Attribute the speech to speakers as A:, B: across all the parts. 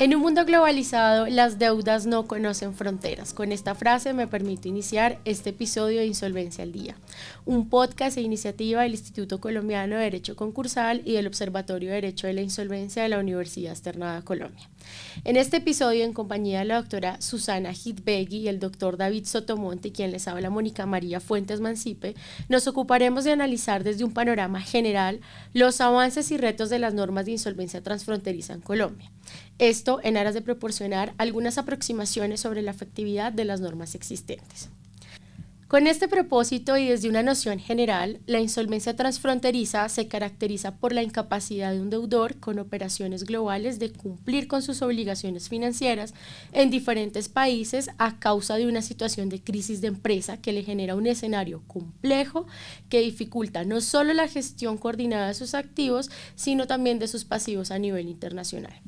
A: En un mundo globalizado, las deudas no conocen fronteras. Con esta frase me permito iniciar este episodio de Insolvencia al Día, un podcast e iniciativa del Instituto Colombiano de Derecho Concursal y del Observatorio de Derecho de la Insolvencia de la Universidad Externada de Colombia. En este episodio, en compañía de la doctora Susana Hidbegui y el doctor David Sotomonte, quien les habla Mónica María Fuentes Mancipe, nos ocuparemos de analizar desde un panorama general los avances y retos de las normas de insolvencia transfronteriza en Colombia. Esto en aras de proporcionar algunas aproximaciones sobre la efectividad de las normas existentes. Con este propósito y desde una noción general, la insolvencia transfronteriza se caracteriza por la incapacidad de un deudor con operaciones globales de cumplir con sus obligaciones financieras en diferentes países a causa de una situación de crisis de empresa que le genera un escenario complejo que dificulta no solo la gestión coordinada de sus activos, sino también de sus pasivos a nivel internacional.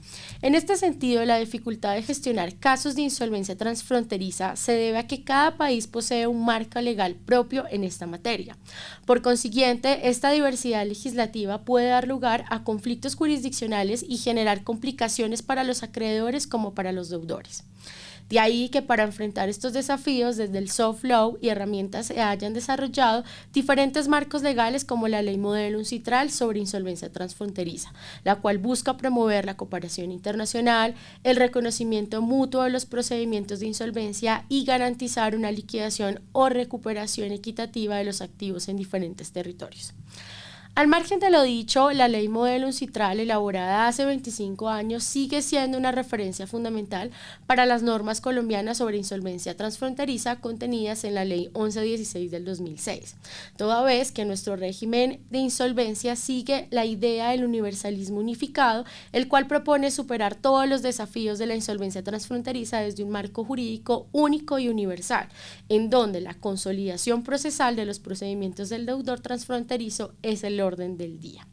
A: En este sentido, la dificultad de gestionar casos de insolvencia transfronteriza se debe a que cada país posee un marco legal propio en esta materia. Por consiguiente, esta diversidad legislativa puede dar lugar a conflictos jurisdiccionales y generar complicaciones para los acreedores como para los deudores. De ahí que para enfrentar estos desafíos desde el soft law y herramientas se hayan desarrollado diferentes marcos legales como la Ley Modelo UNCITRAL sobre insolvencia transfronteriza, la cual busca promover la cooperación internacional, el reconocimiento mutuo de los procedimientos de insolvencia y garantizar una liquidación o recuperación equitativa de los activos en diferentes territorios. Al margen de lo dicho, la Ley Modelo UNCITRAL, elaborada hace 25 años, sigue siendo una referencia fundamental para las normas colombianas sobre insolvencia transfronteriza contenidas en la Ley 1116 del 2006, toda vez que nuestro régimen de insolvencia sigue la idea del universalismo unificado, el cual propone superar todos los desafíos de la insolvencia transfronteriza desde un marco jurídico único y universal, en donde la consolidación procesal de los procedimientos del deudor transfronterizo es el orden del día.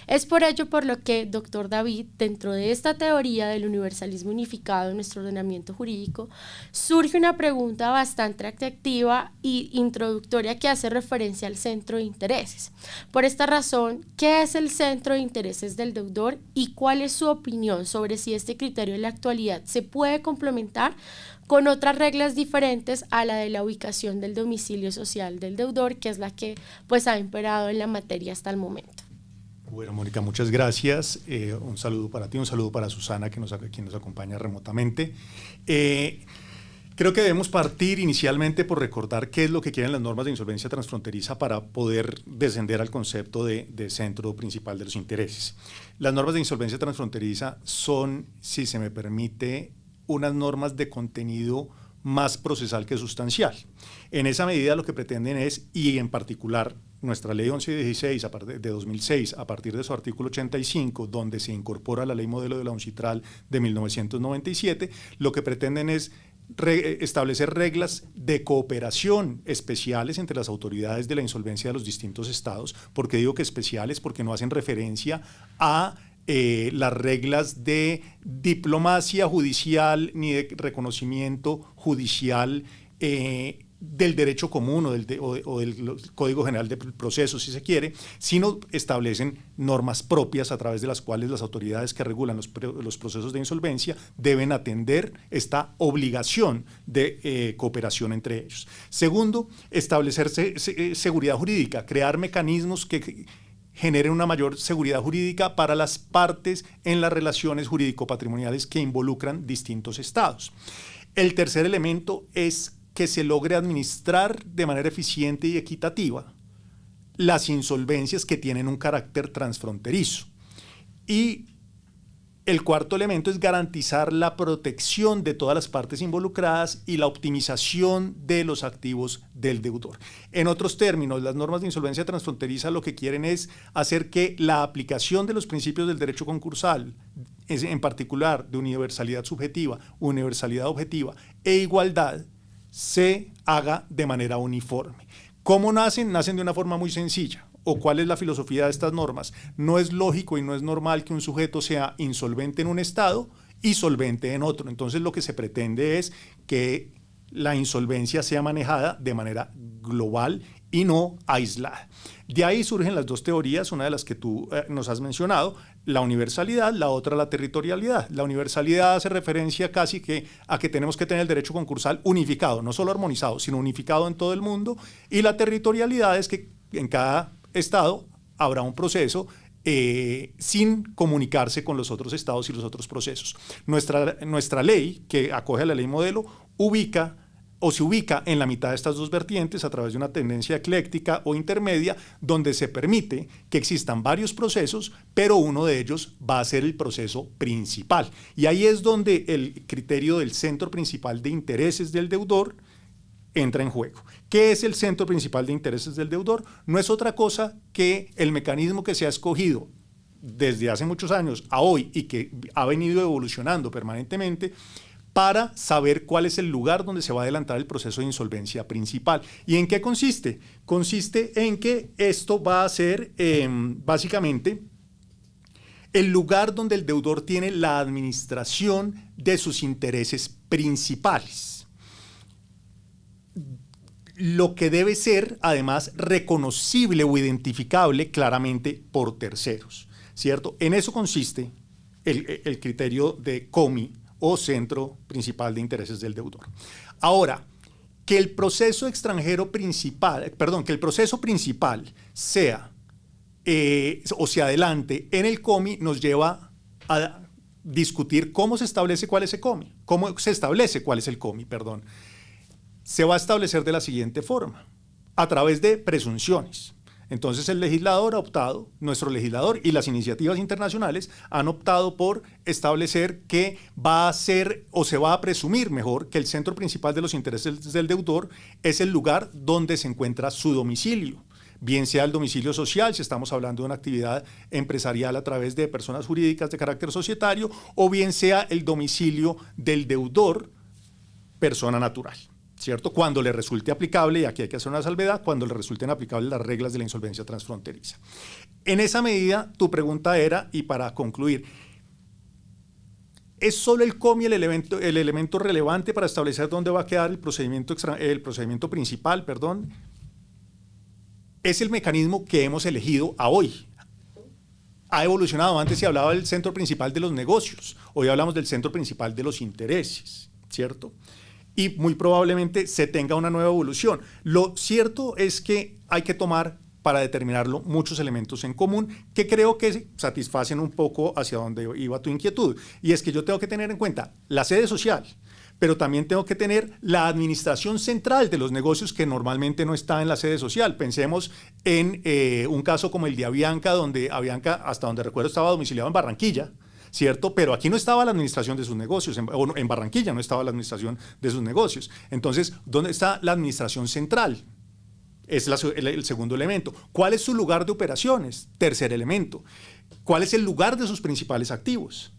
A: Es por ello por lo que, doctor David, dentro de esta teoría del universalismo unificado en nuestro ordenamiento jurídico, surge una pregunta bastante atractiva e introductoria que hace referencia al centro de intereses. Por esta razón, ¿qué es el centro de intereses del deudor y cuál es su opinión sobre si este criterio en la actualidad se puede complementar con otras reglas diferentes a la de la ubicación del domicilio social del deudor, que es la que ha imperado en la materia hasta el momento?
B: Bueno, Mónica, muchas gracias. Un saludo para ti, un saludo para Susana, quien nos acompaña remotamente. Creo que debemos partir inicialmente por recordar qué es lo que quieren las normas de insolvencia transfronteriza para poder descender al concepto de centro principal de los intereses. Las normas de insolvencia transfronteriza son, si se me permite, unas normas de contenido más procesal que sustancial. En esa medida lo que pretenden es, y en particular nuestra ley 1116 de 2006, a partir de su artículo 85, donde se incorpora la ley modelo de la UNCITRAL de 1997, lo que pretenden es establecer reglas de cooperación especiales entre las autoridades de la insolvencia de los distintos estados. ¿Por qué digo que especiales? Porque no hacen referencia a las reglas de diplomacia judicial ni de reconocimiento judicial del derecho común o del Código General de Procesos, si se quiere, sino establecen normas propias a través de las cuales las autoridades que regulan los procesos de insolvencia deben atender esta obligación de cooperación entre ellos. Segundo, establecer seguridad jurídica, crear mecanismos que generen una mayor seguridad jurídica para las partes en las relaciones jurídico-patrimoniales que involucran distintos estados. El tercer elemento es que se logre administrar de manera eficiente y equitativa las insolvencias que tienen un carácter transfronterizo. Y el cuarto elemento es garantizar la protección de todas las partes involucradas y la optimización de los activos del deudor. En otros términos, las normas de insolvencia transfronteriza lo que quieren es hacer que la aplicación de los principios del derecho concursal, en particular de universalidad subjetiva, universalidad objetiva e igualdad, se haga de manera uniforme. ¿Cómo nacen? Nacen de una forma muy sencilla. ¿O cuál es la filosofía de estas normas? No es lógico y no es normal que un sujeto sea insolvente en un estado y solvente en otro. Entonces lo que se pretende es que la insolvencia sea manejada de manera global y no aislada. De ahí surgen las dos teorías, una de las que tú nos has mencionado, la universalidad, la otra la territorialidad. La universalidad hace referencia casi que a que tenemos que tener el derecho concursal unificado, no solo armonizado, sino unificado en todo el mundo, y la territorialidad es que en cada estado habrá un proceso sin comunicarse con los otros estados y los otros procesos. Nuestra ley, que acoge a la ley modelo, se ubica en la mitad de estas dos vertientes a través de una tendencia ecléctica o intermedia, donde se permite que existan varios procesos, pero uno de ellos va a ser el proceso principal. Y ahí es donde el criterio del centro principal de intereses del deudor entra en juego. ¿Qué es el centro principal de intereses del deudor? No es otra cosa que el mecanismo que se ha escogido desde hace muchos años a hoy y que ha venido evolucionando permanentemente para saber cuál es el lugar donde se va a adelantar el proceso de insolvencia principal. ¿Y en qué consiste? Consiste en que esto va a ser básicamente el lugar donde el deudor tiene la administración de sus intereses principales. Lo que debe ser, además, reconocible o identificable claramente por terceros, ¿cierto? En eso consiste el criterio de COMI, o centro principal de intereses del deudor. Ahora, que el proceso principal sea o se adelante en el COMI nos lleva a discutir cómo se establece cuál es el COMI, Se va a establecer de la siguiente forma, a través de presunciones. Entonces el legislador ha optado, nuestro legislador y las iniciativas internacionales han optado por establecer que va a ser o se va a presumir mejor que el centro principal de los intereses del deudor es el lugar donde se encuentra su domicilio, bien sea el domicilio social, si estamos hablando de una actividad empresarial a través de personas jurídicas de carácter societario, o bien sea el domicilio del deudor, persona natural, ¿cierto? Cuando le resulte aplicable, y aquí hay que hacer una salvedad, cuando le resulten aplicables las reglas de la insolvencia transfronteriza. En esa medida, tu pregunta era, y para concluir, ¿es solo el COMI el elemento relevante para establecer dónde va a quedar el procedimiento principal? Es el mecanismo que hemos elegido a hoy. Ha evolucionado. Antes se hablaba del centro principal de los negocios, hoy hablamos del centro principal de los intereses, ¿cierto? Y muy probablemente se tenga una nueva evolución. Lo cierto es que hay que tomar para determinarlo muchos elementos en común que creo que satisfacen un poco hacia donde iba tu inquietud. Y es que yo tengo que tener en cuenta la sede social, pero también tengo que tener la administración central de los negocios que normalmente no está en la sede social. Pensemos en un caso como el de Avianca, donde Avianca, hasta donde recuerdo, estaba domiciliado en Barranquilla, ¿cierto? Pero aquí no estaba la administración de sus negocios, en Barranquilla no estaba la administración de sus negocios. Entonces, ¿dónde está la administración central? Es el segundo elemento. ¿Cuál es su lugar de operaciones? Tercer elemento. ¿Cuál es el lugar de sus principales activos?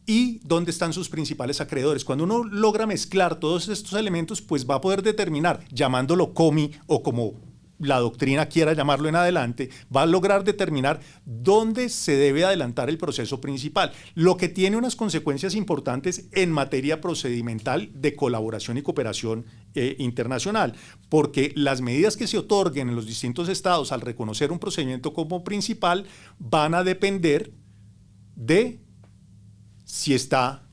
B: ¿Y dónde están sus principales acreedores? Cuando uno logra mezclar todos estos elementos, pues va a poder determinar, llamándolo COMI o como la doctrina quiera llamarlo en adelante, va a lograr determinar dónde se debe adelantar el proceso principal, lo que tiene unas consecuencias importantes en materia procedimental de colaboración y cooperación internacional, porque las medidas que se otorguen en los distintos estados al reconocer un procedimiento como principal van a depender de si está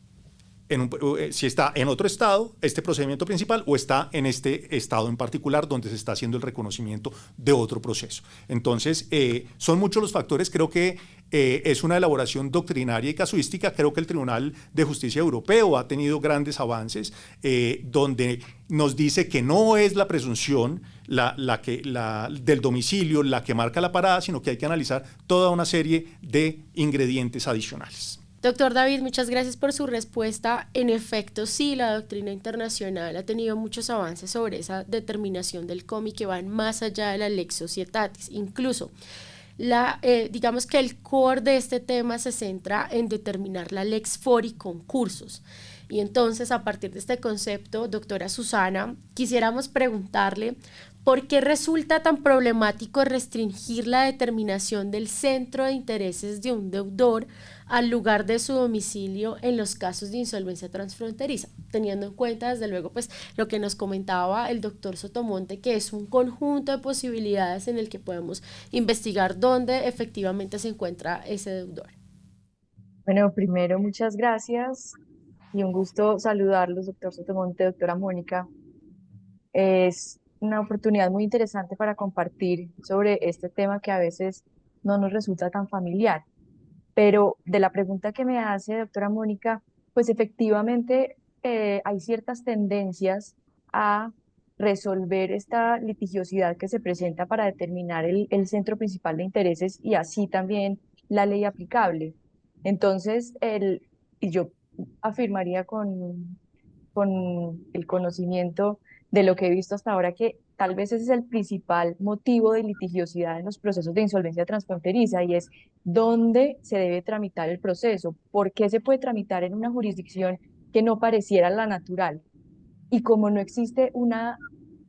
B: en otro estado, este procedimiento principal, o está en este estado en particular donde se está haciendo el reconocimiento de otro proceso. Entonces, son muchos los factores. Creo que es una elaboración doctrinaria y casuística. Creo que el Tribunal de Justicia Europeo ha tenido grandes avances donde nos dice que no es la presunción del domicilio la que marca la parada, sino que hay que analizar toda una serie de ingredientes adicionales.
A: Doctor David, muchas gracias por su respuesta. En efecto, sí, la doctrina internacional ha tenido muchos avances sobre esa determinación del COMI que van más allá de la Lex Societatis. Incluso, digamos que el core de este tema se centra en determinar la Lex Fori concursos. Y entonces, a partir de este concepto, doctora Susana, quisiéramos preguntarle por qué resulta tan problemático restringir la determinación del centro de intereses de un deudor al lugar de su domicilio en los casos de insolvencia transfronteriza, teniendo en cuenta, desde luego, pues lo que nos comentaba el doctor Sotomonte, que es un conjunto de posibilidades en el que podemos investigar dónde efectivamente se encuentra ese deudor.
C: Bueno, primero, muchas gracias y un gusto saludarlos, doctor Sotomonte, doctora Mónica. Es una oportunidad muy interesante para compartir sobre este tema que a veces no nos resulta tan familiar. Pero de la pregunta que me hace, doctora Mónica, pues efectivamente hay ciertas tendencias a resolver esta litigiosidad que se presenta para determinar el centro principal de intereses y así también la ley aplicable. Entonces, y yo afirmaría con el conocimiento de lo que he visto hasta ahora, que tal vez ese es el principal motivo de litigiosidad en los procesos de insolvencia transfronteriza y es dónde se debe tramitar el proceso, por qué se puede tramitar en una jurisdicción que no pareciera la natural. Y como no existe una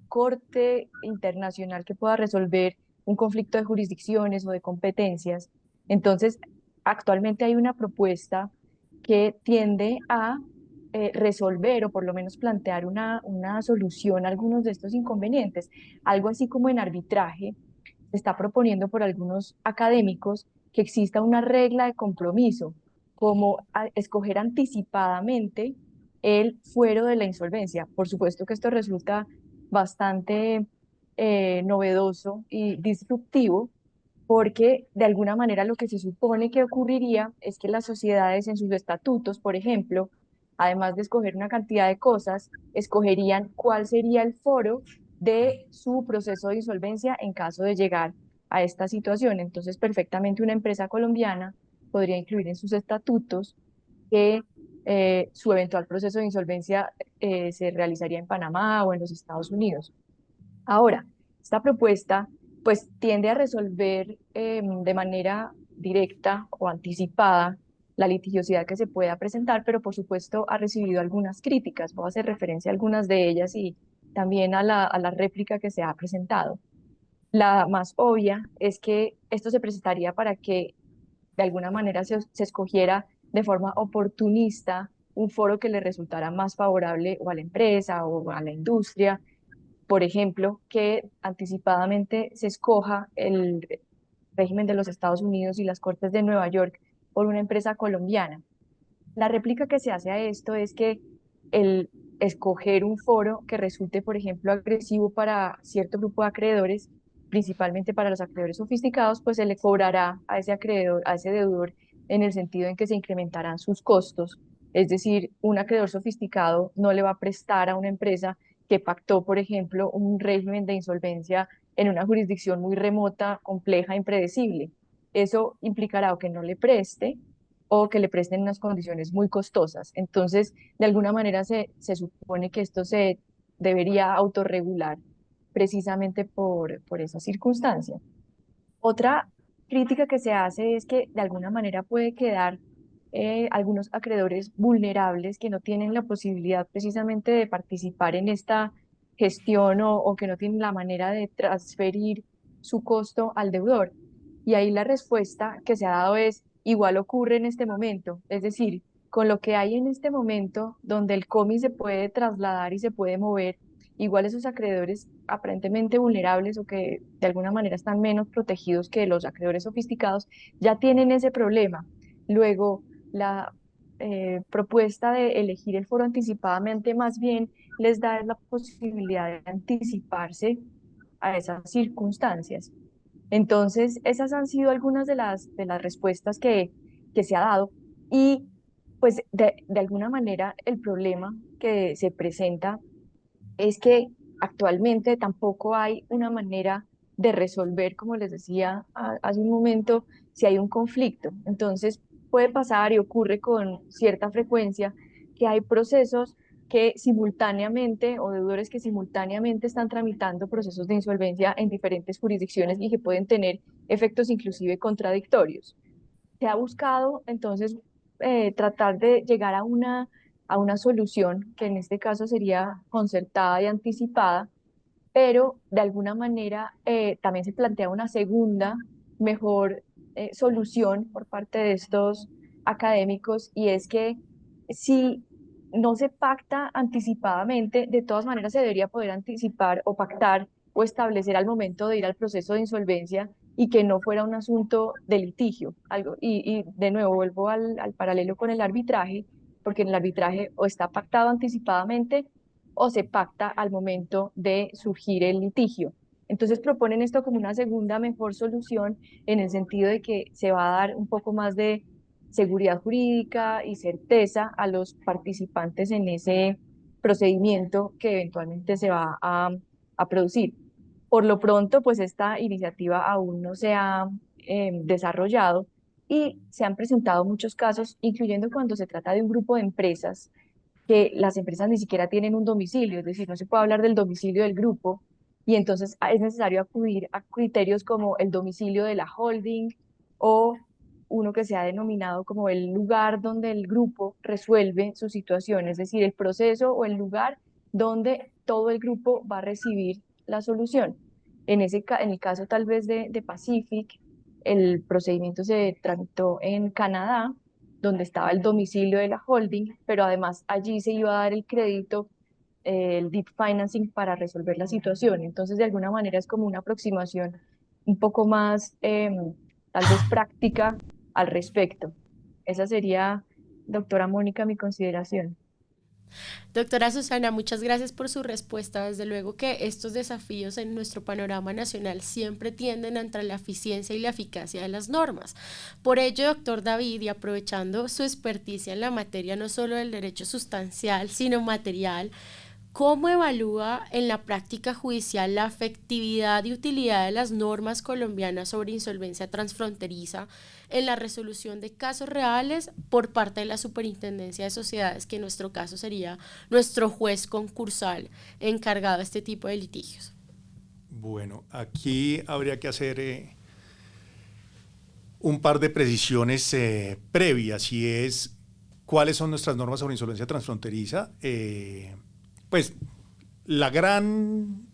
C: corte internacional que pueda resolver un conflicto de jurisdicciones o de competencias, entonces actualmente hay una propuesta que tiende a resolver o por lo menos plantear una solución a algunos de estos inconvenientes. Algo así como en arbitraje, se está proponiendo por algunos académicos que exista una regla de compromiso, como escoger anticipadamente el fuero de la insolvencia. Por supuesto que esto resulta bastante novedoso y disruptivo, porque de alguna manera lo que se supone que ocurriría es que las sociedades en sus estatutos, por ejemplo, además de escoger una cantidad de cosas, escogerían cuál sería el foro de su proceso de insolvencia en caso de llegar a esta situación. Entonces, perfectamente una empresa colombiana podría incluir en sus estatutos que su eventual proceso de insolvencia se realizaría en Panamá o en los Estados Unidos. Ahora, esta propuesta pues tiende a resolver de manera directa o anticipada la litigiosidad que se pueda presentar, pero por supuesto ha recibido algunas críticas. Voy a hacer referencia a algunas de ellas y también a la réplica que se ha presentado. La más obvia es que esto se presentaría para que de alguna manera se escogiera de forma oportunista un foro que le resultara más favorable o a la empresa o a la industria. Por ejemplo, que anticipadamente se escoja el régimen de los Estados Unidos y las Cortes de Nueva York por una empresa colombiana. La réplica que se hace a esto es que el escoger un foro que resulte, por ejemplo, agresivo para cierto grupo de acreedores, principalmente para los acreedores sofisticados, pues se le cobrará a ese acreedor, a ese deudor, en el sentido en que se incrementarán sus costos. Es decir, un acreedor sofisticado no le va a prestar a una empresa que pactó, por ejemplo, un régimen de insolvencia en una jurisdicción muy remota, compleja, impredecible. Eso implicará o que no le preste o que le presten unas condiciones muy costosas. Entonces, de alguna manera se supone que esto se debería autorregular precisamente por esa circunstancia. Otra crítica que se hace es que de alguna manera puede quedar algunos acreedores vulnerables que no tienen la posibilidad precisamente de participar en esta gestión o que no tienen la manera de transferir su costo al deudor. Y ahí la respuesta que se ha dado es, igual ocurre en este momento, es decir, con lo que hay en este momento, donde el COMI se puede trasladar y se puede mover, igual esos acreedores aparentemente vulnerables o que de alguna manera están menos protegidos que los acreedores sofisticados, ya tienen ese problema. Luego, la propuesta de elegir el foro anticipadamente más bien les da la posibilidad de anticiparse a esas circunstancias. Entonces, esas han sido algunas de las respuestas que se ha dado y pues de alguna manera el problema que se presenta es que actualmente tampoco hay una manera de resolver, como les decía hace un momento, si hay un conflicto. Entonces, puede pasar y ocurre con cierta frecuencia que hay procesos que simultáneamente o deudores que simultáneamente están tramitando procesos de insolvencia en diferentes jurisdicciones y que pueden tener efectos inclusive contradictorios. Se ha buscado entonces tratar de llegar a una a una solución que en este caso sería concertada y anticipada, pero de alguna manera también se plantea una segunda, mejor solución por parte de estos académicos, y es que si no se pacta anticipadamente, de todas maneras se debería poder anticipar o pactar o establecer al momento de ir al proceso de insolvencia, y que no fuera un asunto de litigio. Y de nuevo vuelvo al paralelo con el arbitraje, porque en el arbitraje o está pactado anticipadamente o se pacta al momento de surgir el litigio. Entonces proponen esto como una segunda mejor solución, en el sentido de que se va a dar un poco más de seguridad jurídica y certeza a los participantes en ese procedimiento que eventualmente se va a producir. Por lo pronto, pues esta iniciativa aún no se ha desarrollado, y se han presentado muchos casos, incluyendo cuando se trata de un grupo de empresas, que las empresas ni siquiera tienen un domicilio, es decir, no se puede hablar del domicilio del grupo, y entonces es necesario acudir a criterios como el domicilio de la holding, o uno que se ha denominado como el lugar donde el grupo resuelve su situación, es decir, el proceso o el lugar donde todo el grupo va a recibir la solución. En el caso tal vez de Pacific, el procedimiento se tramitó en Canadá, donde estaba el domicilio de la holding, pero además allí se iba a dar el crédito, el deep financing, para resolver la situación. Entonces, de alguna manera es como una aproximación un poco más, tal vez práctica al respecto. Esa sería, doctora Mónica, mi consideración.
A: Doctora Susana, muchas gracias por su respuesta. Desde luego que estos desafíos en nuestro panorama nacional siempre tienden entre la eficiencia y la eficacia de las normas. Por ello, doctor David, y aprovechando su experticia en la materia no solo del derecho sustancial, sino material, ¿cómo evalúa en la práctica judicial la efectividad y utilidad de las normas colombianas sobre insolvencia transfronteriza en la resolución de casos reales por parte de la Superintendencia de Sociedades, que en nuestro caso sería nuestro juez concursal encargado de este tipo de litigios?
B: Bueno, aquí habría que hacer un par de precisiones previas, y es cuáles son nuestras normas sobre insolvencia transfronteriza. Pues la gran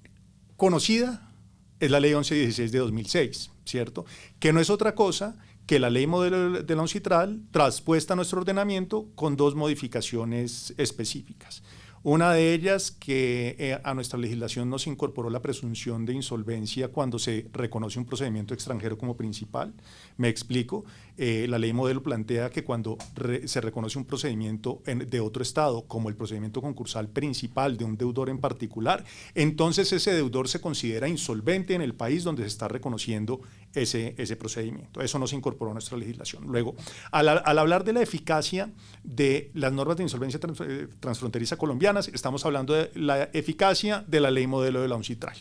B: conocida es la ley 1116 de 2006, ¿cierto? Que no es otra cosa que la ley modelo de la UNCITRAL traspuesta a nuestro ordenamiento con dos modificaciones específicas. Una de ellas, que a nuestra legislación nos incorporó la presunción de insolvencia cuando se reconoce un procedimiento extranjero como principal. Me explico. La ley modelo plantea que cuando se reconoce un procedimiento de otro estado como el procedimiento concursal principal de un deudor en particular, entonces ese deudor se considera insolvente en el país donde se está reconociendo ese procedimiento. Eso no se incorporó a nuestra legislación. Luego, al hablar de la eficacia de las normas de insolvencia transfronteriza colombianas, estamos hablando de la eficacia de la ley modelo de la UNCITRAL.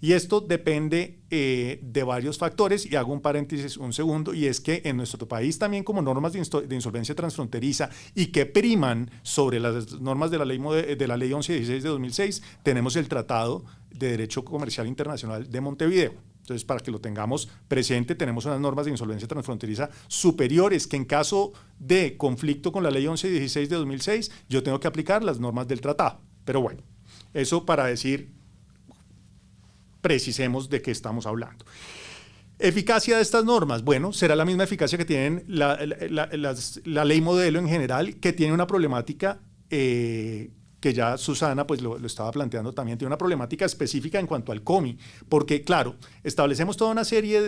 B: Y esto depende de varios factores, y hago un paréntesis un segundo, y es que en nuestro país también, como normas de insolvencia transfronteriza y que priman sobre las normas de la ley 1116 de 2006, tenemos el Tratado de Derecho Comercial Internacional de Montevideo. Entonces, para que lo tengamos presente, tenemos unas normas de insolvencia transfronteriza superiores que, en caso de conflicto con la ley 1116 de 2006, yo tengo que aplicar las normas del tratado. Pero bueno, eso para decir, precisemos de qué estamos hablando. Eficacia de estas normas, bueno, será la misma eficacia que tienen la ley modelo en general, que tiene una problemática que ya Susana pues lo estaba planteando también, tiene una problemática específica en cuanto al COMI, porque claro, se establecen toda una serie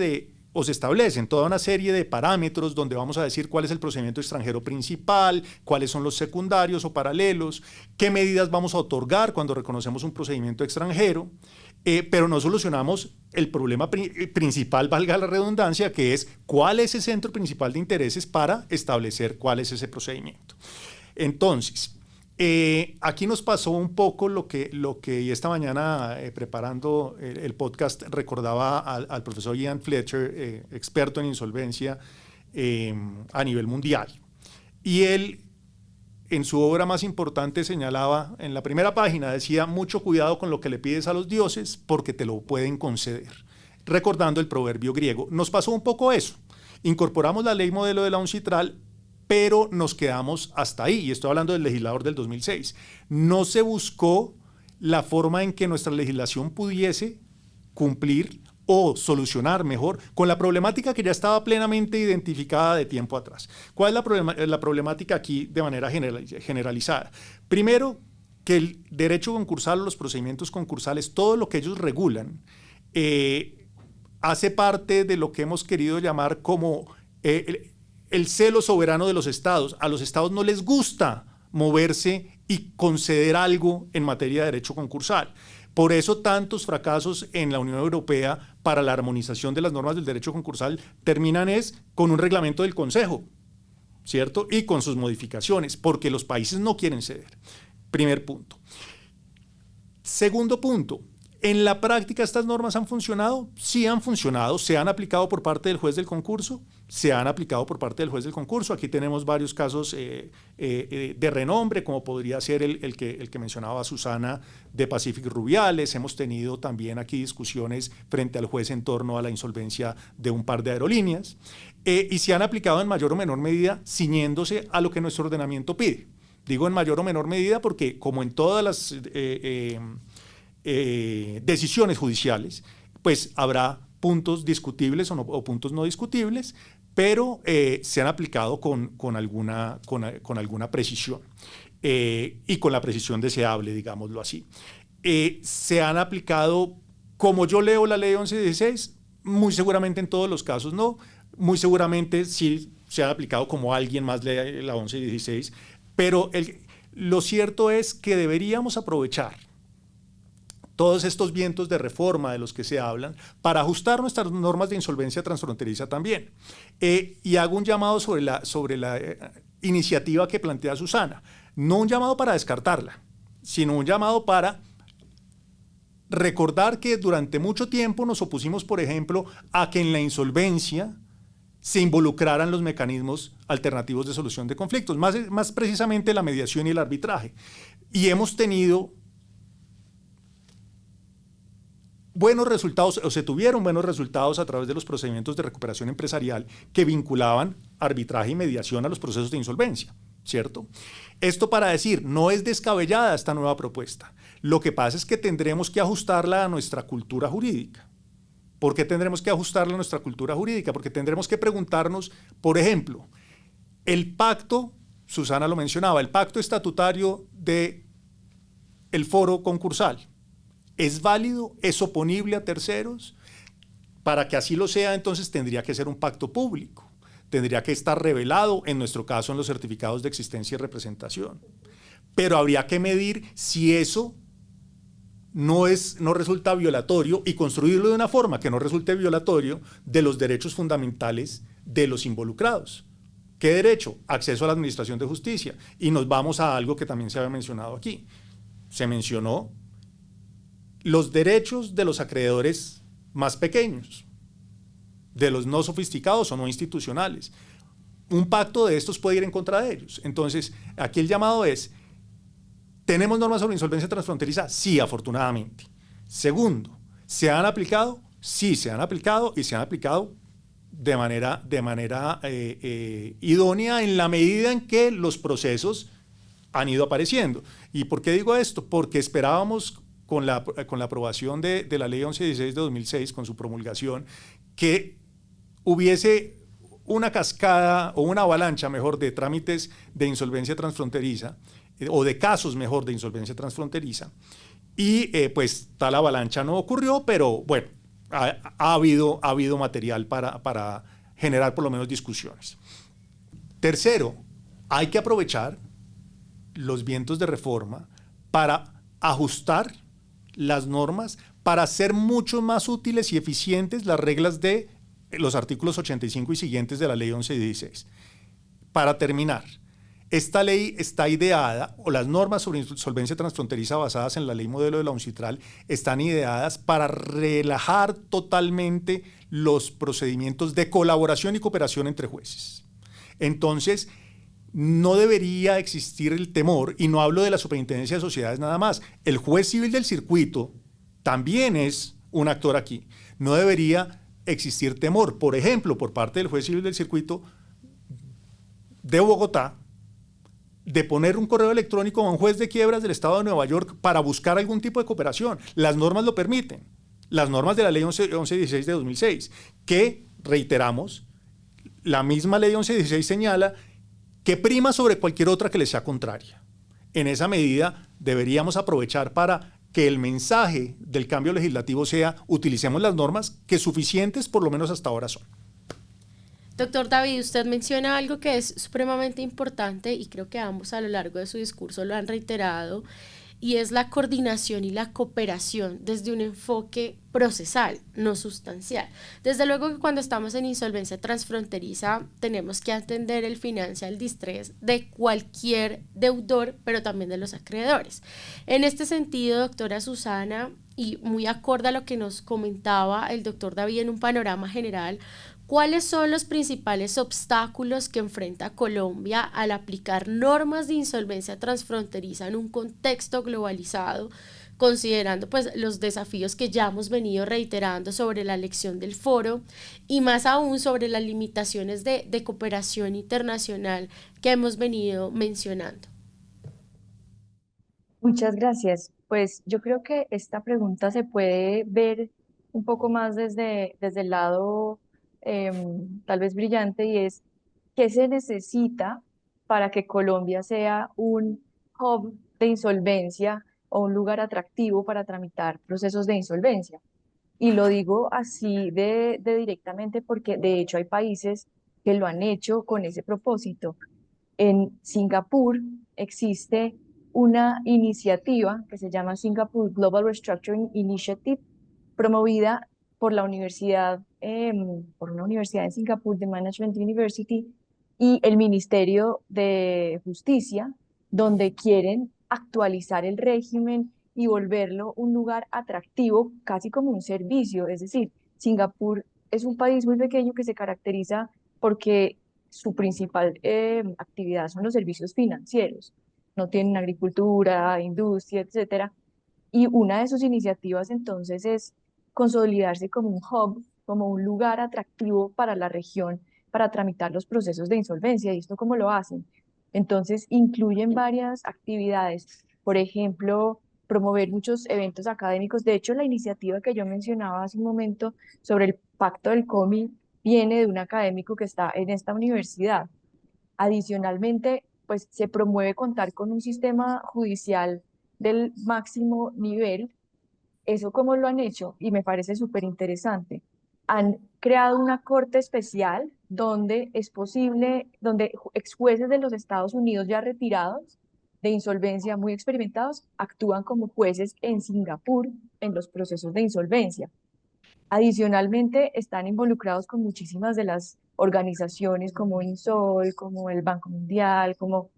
B: de parámetros donde vamos a decir cuál es el procedimiento extranjero principal, cuáles son los secundarios o paralelos, qué medidas vamos a otorgar cuando reconocemos un procedimiento extranjero, pero no solucionamos el problema principal, valga la redundancia, que es cuál es ese centro principal de intereses para establecer cuál es ese procedimiento. Entonces, aquí nos pasó un poco lo que esta mañana, preparando el podcast, recordaba al profesor Ian Fletcher, experto en insolvencia a nivel mundial. Y él, en su obra más importante, señalaba, en la primera página, decía: mucho cuidado con lo que le pides a los dioses, porque te lo pueden conceder. Recordando el proverbio griego. Nos pasó un poco eso. Incorporamos la ley modelo de la UNCITRAL pero nos quedamos hasta ahí, y estoy hablando del legislador del 2006. No se buscó la forma en que nuestra legislación pudiese cumplir o solucionar mejor con la problemática que ya estaba plenamente identificada de tiempo atrás. ¿Cuál es la problemática aquí de manera generalizada? Primero, que el derecho concursal, los procedimientos concursales, todo lo que ellos regulan, hace parte de lo que hemos querido llamar como el celo soberano de los estados. A los estados no les gusta moverse y conceder algo en materia de derecho concursal. Por eso tantos fracasos en la Unión Europea para la armonización de las normas del derecho concursal terminan con un reglamento del Consejo, ¿cierto? Y con sus modificaciones, porque los países no quieren ceder. Primer punto. Segundo punto, ¿en la práctica estas normas han funcionado? Sí han funcionado, se han aplicado por parte del juez del concurso, Aquí tenemos varios casos de renombre, como podría ser el que mencionaba Susana de Pacific Rubiales. Hemos tenido también aquí discusiones frente al juez en torno a la insolvencia de un par de aerolíneas, y se han aplicado en mayor o menor medida ciñéndose a lo que nuestro ordenamiento pide. Digo en mayor o menor medida porque, como en todas las decisiones judiciales, pues habrá puntos discutibles o puntos no discutibles, pero se han aplicado con alguna precisión, y con la precisión deseable, digámoslo así. Se han aplicado, como yo leo la ley 1116, muy seguramente en todos los casos no, muy seguramente sí se han aplicado como alguien más lee la 1116, pero lo cierto es que deberíamos aprovechar todos estos vientos de reforma de los que se hablan para ajustar nuestras normas de insolvencia transfronteriza también. Y hago un llamado sobre la iniciativa que plantea Susana. No un llamado para descartarla, sino un llamado para recordar que durante mucho tiempo nos opusimos, por ejemplo, a que en la insolvencia se involucraran los mecanismos alternativos de solución de conflictos, más precisamente la mediación y el arbitraje. Y hemos tenido buenos resultados, o se tuvieron buenos resultados a través de los procedimientos de recuperación empresarial que vinculaban arbitraje y mediación a los procesos de insolvencia, ¿cierto? Esto para decir, no es descabellada esta nueva propuesta. Lo que pasa es que tendremos que ajustarla a nuestra cultura jurídica. ¿Por qué tendremos que ajustarla a nuestra cultura jurídica? Porque tendremos que preguntarnos, por ejemplo, el pacto, Susana lo mencionaba, el pacto estatutario del foro concursal, ¿es válido? ¿Es oponible a terceros? Para que así lo sea, entonces tendría que ser un pacto público, tendría que estar revelado, en nuestro caso, en los certificados de existencia y representación. Pero habría que medir si eso no resulta violatorio y construirlo de una forma que no resulte violatorio de los derechos fundamentales de los involucrados. ¿Qué derecho? Acceso a la administración de justicia. Y nos vamos a algo que también se había mencionado aquí. Se mencionó los derechos de los acreedores más pequeños, de los no sofisticados o no institucionales. Un pacto de estos puede ir en contra de ellos. Entonces, aquí el llamado es: ¿tenemos normas sobre insolvencia transfronteriza? Sí, afortunadamente. Segundo, ¿se han aplicado? Sí, se han aplicado, y se han aplicado de manera idónea en la medida en que los procesos han ido apareciendo. ¿Y por qué digo esto? Porque esperábamos con la aprobación de la ley 1116 de 2006, con su promulgación, que hubiese una cascada o una avalancha, mejor, de trámites de insolvencia transfronteriza, o de casos, mejor, de insolvencia transfronteriza, y pues tal avalancha no ocurrió, pero bueno, ha habido material para generar por lo menos discusiones. Tercero, hay que aprovechar los vientos de reforma para ajustar las normas, para hacer mucho más útiles y eficientes las reglas de los artículos 85 y siguientes de la ley 1116. Para terminar, esta ley está ideada, o las normas sobre insolvencia transfronteriza basadas en la ley modelo de la UNCITRAL están ideadas para relajar totalmente los procedimientos de colaboración y cooperación entre jueces. Entonces, no debería existir el temor, y no hablo de la Superintendencia de Sociedades nada más, el juez civil del circuito también es un actor aquí. No debería existir temor, por ejemplo, por parte del juez civil del circuito, de Bogotá de poner un correo electrónico a un juez de quiebras del estado de Nueva York para buscar algún tipo de cooperación. Las normas lo permiten. Las normas de la ley 1116 de 2006, que, reiteramos, la misma ley 1116 señala que prima sobre cualquier otra que le sea contraria. En esa medida, deberíamos aprovechar para que el mensaje del cambio legislativo sea: utilicemos las normas, que suficientes por lo menos hasta ahora son.
A: Doctor David, usted menciona algo que es supremamente importante y creo que ambos a lo largo de su discurso lo han reiterado, y es la coordinación y la cooperación desde un enfoque procesal, no sustancial. Desde luego que cuando estamos en insolvencia transfronteriza tenemos que atender el financial distress de cualquier deudor, pero también de los acreedores. En este sentido, doctora Susana, y muy acorde a lo que nos comentaba el doctor David en un panorama general, ¿cuáles son los principales obstáculos que enfrenta Colombia al aplicar normas de insolvencia transfronteriza en un contexto globalizado, considerando pues los desafíos que ya hemos venido reiterando sobre la elección del foro y más aún sobre las limitaciones de cooperación internacional que hemos venido mencionando?
C: Muchas gracias. Pues yo creo que esta pregunta se puede ver un poco más desde el lado tal vez brillante, y es: ¿qué se necesita para que Colombia sea un hub de insolvencia o un lugar atractivo para tramitar procesos de insolvencia? Y lo digo así de directamente porque de hecho hay países que lo han hecho con ese propósito. En Singapur existe una iniciativa que se llama Singapore Global Restructuring Initiative, promovida por la universidad, por una universidad en Singapur, de Management University, y el Ministerio de Justicia, donde quieren actualizar el régimen y volverlo un lugar atractivo, casi como un servicio. Es decir, Singapur es un país muy pequeño que se caracteriza porque su principal actividad son los servicios financieros. No tienen agricultura, industria, etcétera. Y una de sus iniciativas entonces es consolidarse como un hub, como un lugar atractivo para la región para tramitar los procesos de insolvencia. ¿Y esto cómo lo hacen? Entonces incluyen varias actividades, por ejemplo, promover muchos eventos académicos. De hecho, la iniciativa que yo mencionaba hace un momento sobre el pacto del COMI viene de un académico que está en esta universidad. Adicionalmente, pues se promueve contar con un sistema judicial del máximo nivel. ¿Eso cómo lo han hecho? Y me parece súper interesante. Han creado una corte especial donde es posible, donde ex jueces de los Estados Unidos ya retirados de insolvencia, muy experimentados, actúan como jueces en Singapur en los procesos de insolvencia. Adicionalmente, están involucrados con muchísimas de las organizaciones como INSOL, como el Banco Mundial, como,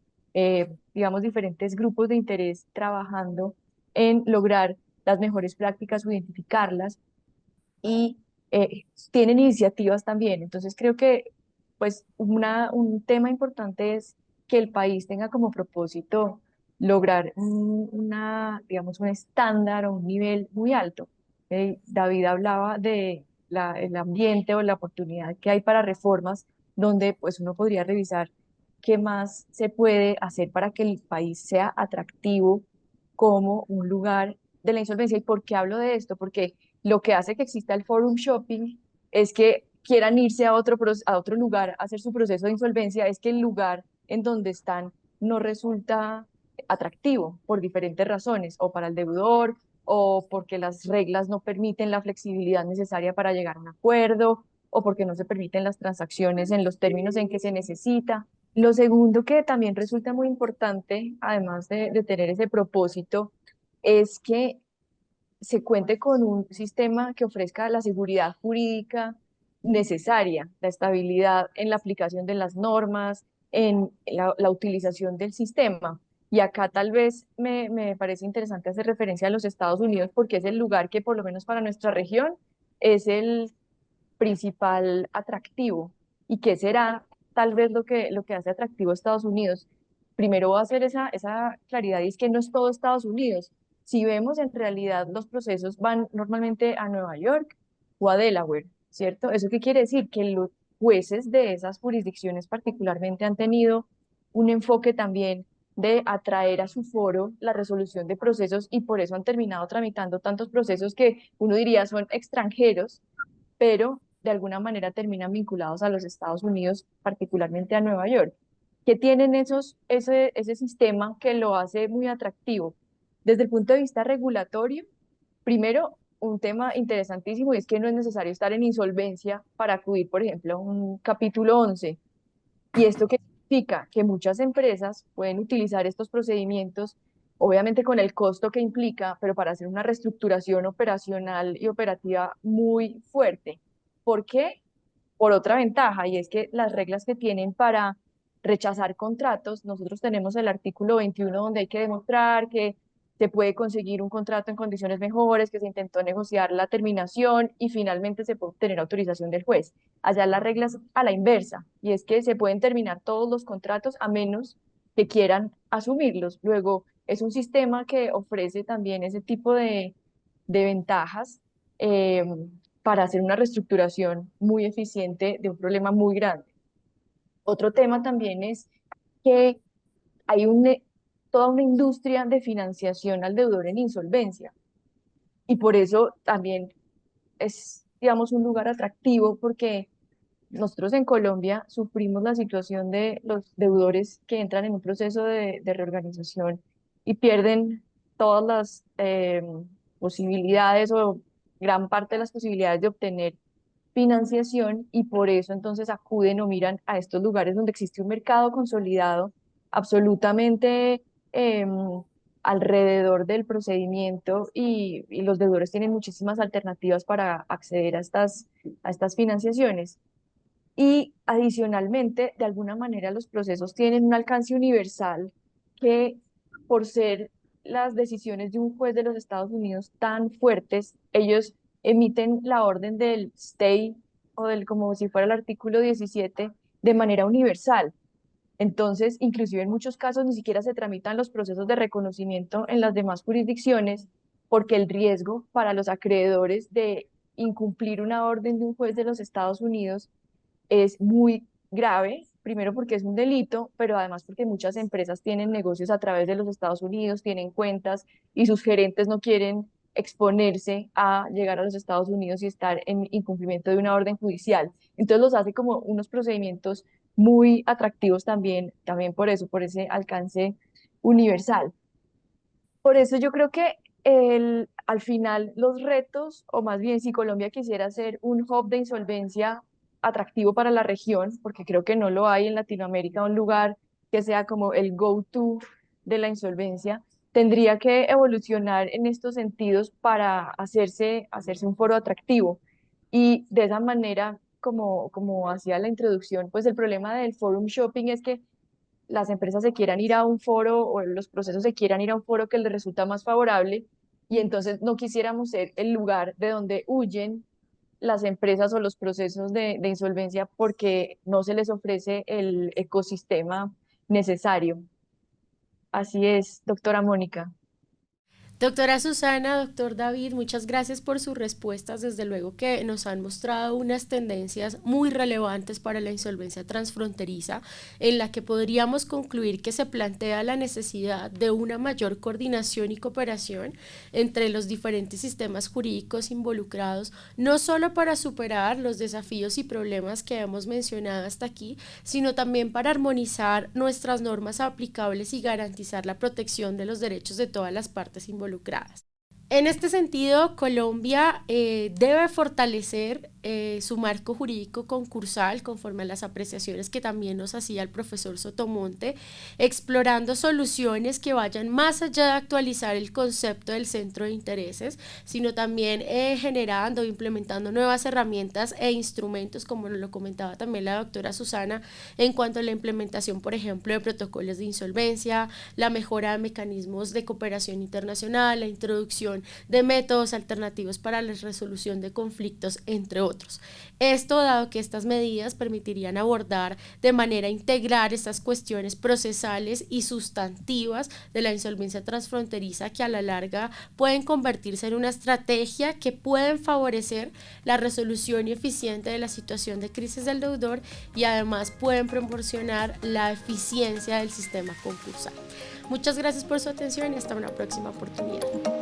C: digamos, diferentes grupos de interés trabajando en lograr las mejores prácticas o identificarlas, y tienen iniciativas también. Entonces, creo que pues un tema importante es que el país tenga como propósito lograr digamos, un estándar o un nivel muy alto. David hablaba de el ambiente o la oportunidad que hay para reformas, donde pues uno podría revisar qué más se puede hacer para que el país sea atractivo como un lugar de la insolvencia. ¿Y por qué hablo de esto? Porque lo que hace que exista el forum shopping es que quieran irse a otro lugar a hacer su proceso de insolvencia, es que el lugar en donde están no resulta atractivo por diferentes razones, o para el deudor, o porque las reglas no permiten la flexibilidad necesaria para llegar a un acuerdo, o porque no se permiten las transacciones en los términos en que se necesita. Lo segundo que también resulta muy importante, además de tener ese propósito, es que se cuente con un sistema que ofrezca la seguridad jurídica necesaria, la estabilidad en la aplicación de las normas, en la utilización del sistema. Y acá tal vez me parece interesante hacer referencia a los Estados Unidos, porque es el lugar que, por lo menos para nuestra región, es el principal atractivo. ¿Y qué será tal vez lo que hace atractivo a Estados Unidos? Primero va a ser esa claridad, y es que no es todo Estados Unidos. Si vemos, en realidad los procesos van normalmente a Nueva York o a Delaware, ¿cierto? ¿Eso qué quiere decir? Que jueces de esas jurisdicciones particularmente han tenido un enfoque también de atraer a su foro la resolución de procesos y por eso han terminado tramitando tantos procesos que uno diría son extranjeros, pero de alguna manera terminan vinculados a los Estados Unidos, particularmente a Nueva York, que tienen ese sistema que lo hace muy atractivo. Desde el punto de vista regulatorio, primero, un tema interesantísimo y es que no es necesario estar en insolvencia para acudir, por ejemplo, a un capítulo 11. ¿Y esto qué significa? Que muchas empresas pueden utilizar estos procedimientos, obviamente con el costo que implica, pero para hacer una reestructuración operacional y operativa muy fuerte. ¿Por qué? Por otra ventaja, y es que las reglas que tienen para rechazar contratos, nosotros tenemos el artículo 21 donde hay que demostrar que se puede conseguir un contrato en condiciones mejores, que se intentó negociar la terminación y finalmente se puede obtener autorización del juez. Allá las reglas a la inversa, y es que se pueden terminar todos los contratos a menos que quieran asumirlos. Luego, es un sistema que ofrece también ese tipo de ventajas para hacer una reestructuración muy eficiente de un problema muy grande. Otro tema también es que hay toda una industria de financiación al deudor en insolvencia y por eso también es, digamos, un lugar atractivo porque nosotros en Colombia sufrimos la situación de los deudores que entran en un proceso de reorganización y pierden todas las posibilidades o gran parte de las posibilidades de obtener financiación y por eso entonces acuden o miran a estos lugares donde existe un mercado consolidado absolutamente alrededor del procedimiento y los deudores tienen muchísimas alternativas para acceder a estas financiaciones. Y adicionalmente, de alguna manera, los procesos tienen un alcance universal que, por ser las decisiones de un juez de los Estados Unidos tan fuertes, ellos emiten la orden del stay o del como si fuera el artículo 17 de manera universal. Entonces, inclusive en muchos casos ni siquiera se tramitan los procesos de reconocimiento en las demás jurisdicciones porque el riesgo para los acreedores de incumplir una orden de un juez de los Estados Unidos es muy grave, primero porque es un delito, pero además porque muchas empresas tienen negocios a través de los Estados Unidos, tienen cuentas y sus gerentes no quieren exponerse a llegar a los Estados Unidos y estar en incumplimiento de una orden judicial. Entonces los hace como unos procedimientos muy atractivos también por eso, por ese alcance universal. Por eso yo creo que al final los retos, o más bien si Colombia quisiera ser un hub de insolvencia atractivo para la región, porque creo que no lo hay en Latinoamérica, un lugar que sea como el go-to de la insolvencia, tendría que evolucionar en estos sentidos para hacerse un foro atractivo. Y de esa manera, como hacía la introducción, pues el problema del forum shopping es que las empresas se quieran ir a un foro o los procesos se quieran ir a un foro que les resulta más favorable y entonces no quisiéramos ser el lugar de donde huyen las empresas o los procesos de insolvencia porque no se les ofrece el ecosistema necesario. Así es, doctora Mónica.
A: Doctora Susana, doctor David, muchas gracias por sus respuestas. Desde luego que nos han mostrado unas tendencias muy relevantes para la insolvencia transfronteriza, en la que podríamos concluir que se plantea la necesidad de una mayor coordinación y cooperación entre los diferentes sistemas jurídicos involucrados, no solo para superar los desafíos y problemas que hemos mencionado hasta aquí, sino también para armonizar nuestras normas aplicables y garantizar la protección de los derechos de todas las partes involucradas. En este sentido, Colombia debe fortalecer su marco jurídico concursal conforme a las apreciaciones que también nos hacía el profesor Sotomonte, explorando soluciones que vayan más allá de actualizar el concepto del centro de intereses, sino también generando o implementando nuevas herramientas e instrumentos, como lo comentaba también la doctora Susana, en cuanto a la implementación, por ejemplo, de protocolos de insolvencia, la mejora de mecanismos de cooperación internacional, la introducción de métodos alternativos para la resolución de conflictos, entre otros. nosotros. Esto dado que estas medidas permitirían abordar de manera integral estas cuestiones procesales y sustantivas de la insolvencia transfronteriza que a la larga pueden convertirse en una estrategia que pueden favorecer la resolución eficiente de la situación de crisis del deudor y además pueden proporcionar la eficiencia del sistema concursal. Muchas gracias por su atención y hasta una próxima oportunidad.